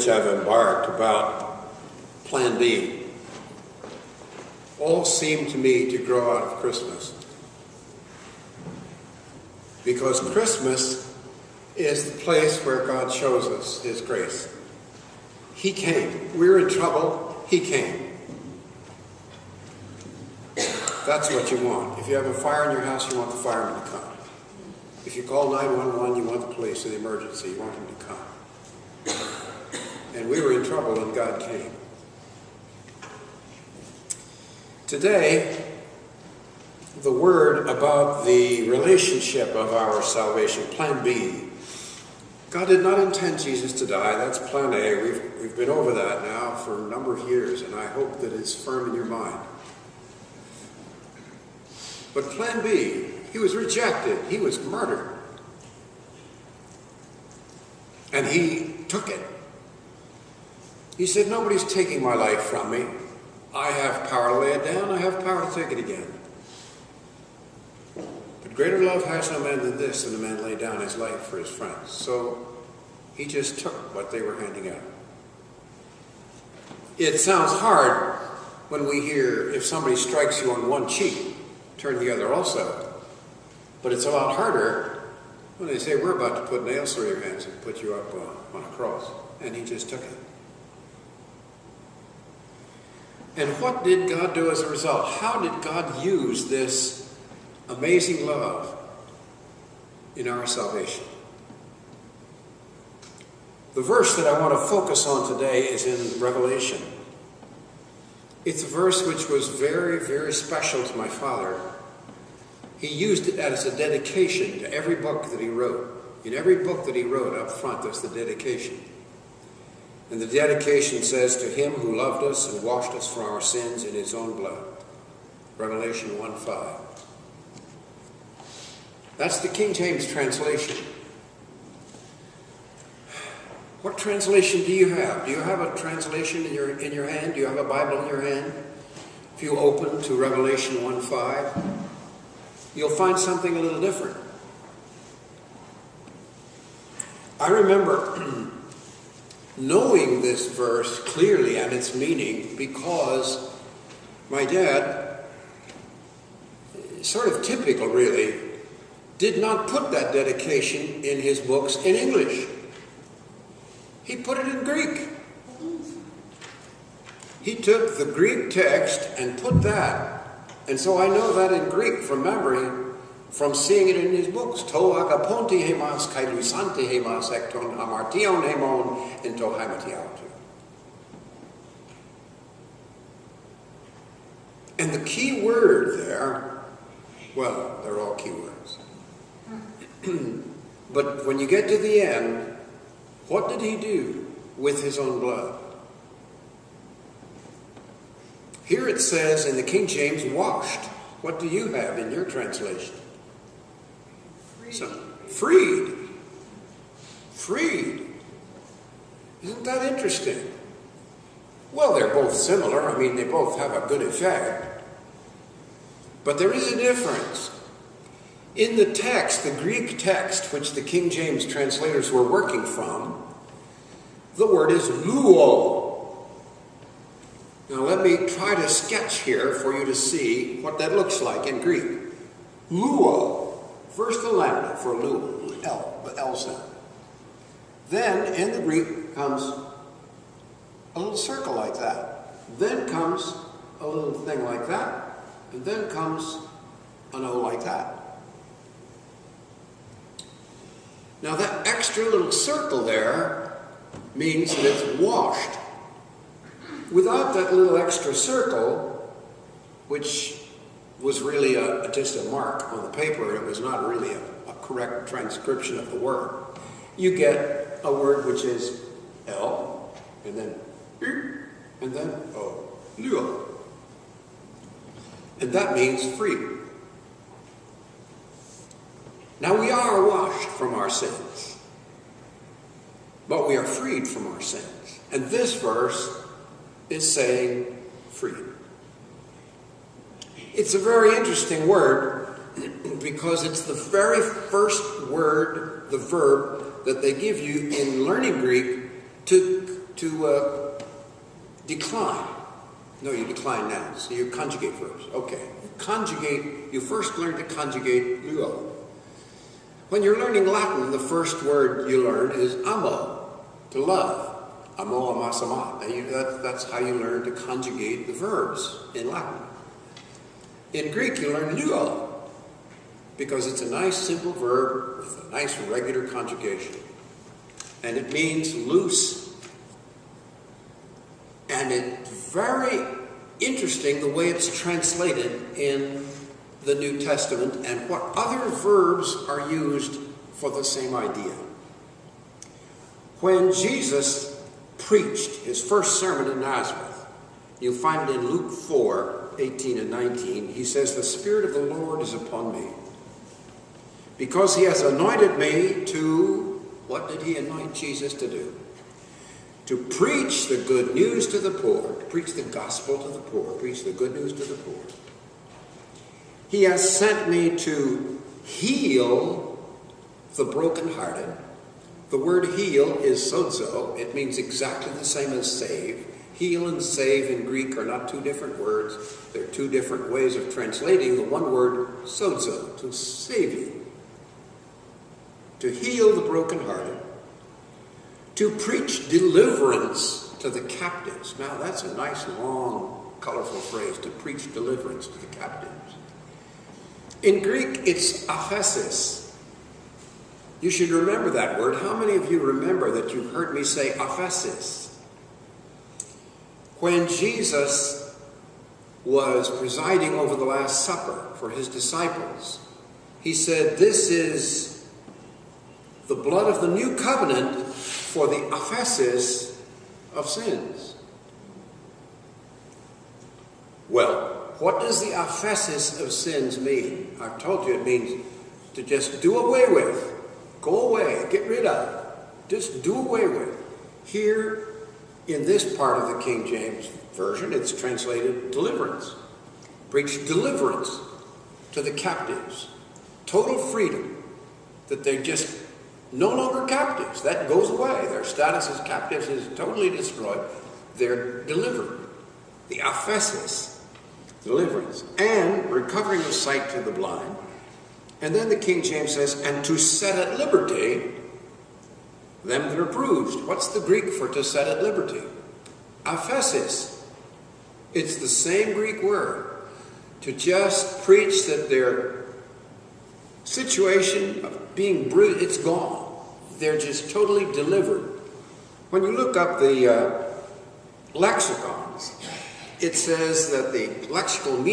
which I've embarked about Plan B all seem to me to grow out of Christmas. Because Christmas is the place where God shows us His grace. He came. We were in trouble. He came. That's what you want. If you have a fire in your house, you want the fireman to come. If you call 911, you want the police or the emergency. You want them to come. And we were in trouble and God came. Today, the word about the relationship of our salvation, Plan B. God did not intend Jesus to die. That's Plan A. We've been over that now for a number of years, and I hope that it's firm in your mind. But Plan B, He was rejected. He was murdered. And He took it. He said, nobody's taking my life from me. I have power to lay it down. I have power to take it again. But greater love has no man than this, than a man lay down his life for his friends. So He just took what they were handing out. It sounds hard when we hear if somebody strikes you on one cheek, turn the other also. But it's a lot harder when they say, we're about to put nails through your hands and put you up on a cross. And He just took it. And what did God do as a result? How did God use this amazing love in our salvation? The verse that I want to focus on today is in Revelation. It's a verse which was very, very special to my father. He used it as a dedication to every book that he wrote. In every book that he wrote, up front, there's the dedication. And the dedication says, to Him who loved us and washed us from our sins in His own blood. Revelation 1:5. That's the King James translation. What translation do you have? Do you have a translation in your hand? Do you have a Bible in your hand? If you open to Revelation 1:5, you'll find something a little different. I remember knowing this verse clearly and its meaning because my dad, sort of typical really, did not put that dedication in his books in English. He put it in Greek. He took the Greek text and put that. And so I know that in Greek from memory, from seeing it in his books. To agaponti hemas kai luisanti hemas ekton hamartion hemon into haimatiautu. And the key word there, well, they're all key words. But when you get to the end, what did He do with His own blood? Here it says in the King James, washed. What do you have in your translation? Freed. Freed. Isn't that interesting? Well, they're both similar. I mean, they both have a good effect. But there is a difference. In the text, the Greek text, which the King James translators were working from, the word is luo. Now let me try to sketch here for you to see what that looks like in Greek. Luo. First the lambda for lu, L, the L sound. Then in the Greek comes a little circle like that. Then comes a little thing like that. And then comes an O like that. Now that extra little circle there means that it's washed. Without that little extra circle, which was really just a mark on the paper, it was not really a correct transcription of the word, you get a word which is L, and then and then O, luo. And that means free. Now we are washed from our sins, but we are freed from our sins. And this verse is saying free. It's a very interesting word because it's the very first word, the verb, that they give you in learning Greek to decline. No, you decline nouns. So you conjugate verbs. Okay. You first learn to conjugate luo. When you're learning Latin, the first word you learn is amo, to love. Amo, amas, amat. That's how you learn to conjugate the verbs in Latin. In Greek, you learn luo, because it's a nice simple verb with a nice regular conjugation. And it means loose. And it's very interesting the way it's translated in the New Testament and what other verbs are used for the same idea. When Jesus preached his first sermon in Nazareth, you'll find it in Luke 4:18 and 19. He says, "The Spirit of the Lord is upon me, because he has anointed me to," what did he anoint Jesus to do? To preach the good news to the poor, to preach the gospel to the poor, preach the good news to the poor. He has sent me to heal the brokenhearted. The word heal is sozo. It means exactly the same as save. Heal and save in Greek are not two different words. They're two different ways of translating the one word sozo, to save you. To heal the brokenhearted. To preach deliverance to the captives. Now that's a nice, long, colorful phrase, to preach deliverance to the captives. In Greek, it's aphesis. You should remember that word. How many of you remember that you've heard me say aphesis? When Jesus was presiding over the Last Supper for his disciples, he said, "This is the blood of the new covenant for the aphesis of sins." Well, what does the aphesis of sins mean? I've told you it means to just do away with, go away, get rid of, just do away with. Here, in this part of the King James Version, it's translated deliverance. Preach deliverance to the captives. Total freedom, that they're just no longer captives. That goes away. Their status as captives is totally destroyed. They're delivered. The aphesis, deliverance, and recovering of sight to the blind. And then the King James says, "and to set at liberty them that are bruised." What's the Greek for to set at liberty? Aphesis. It's the same Greek word. To just preach that their situation of being bruised, it's gone. They're just totally delivered. When you look up the lexicons, it says that the lexical meaning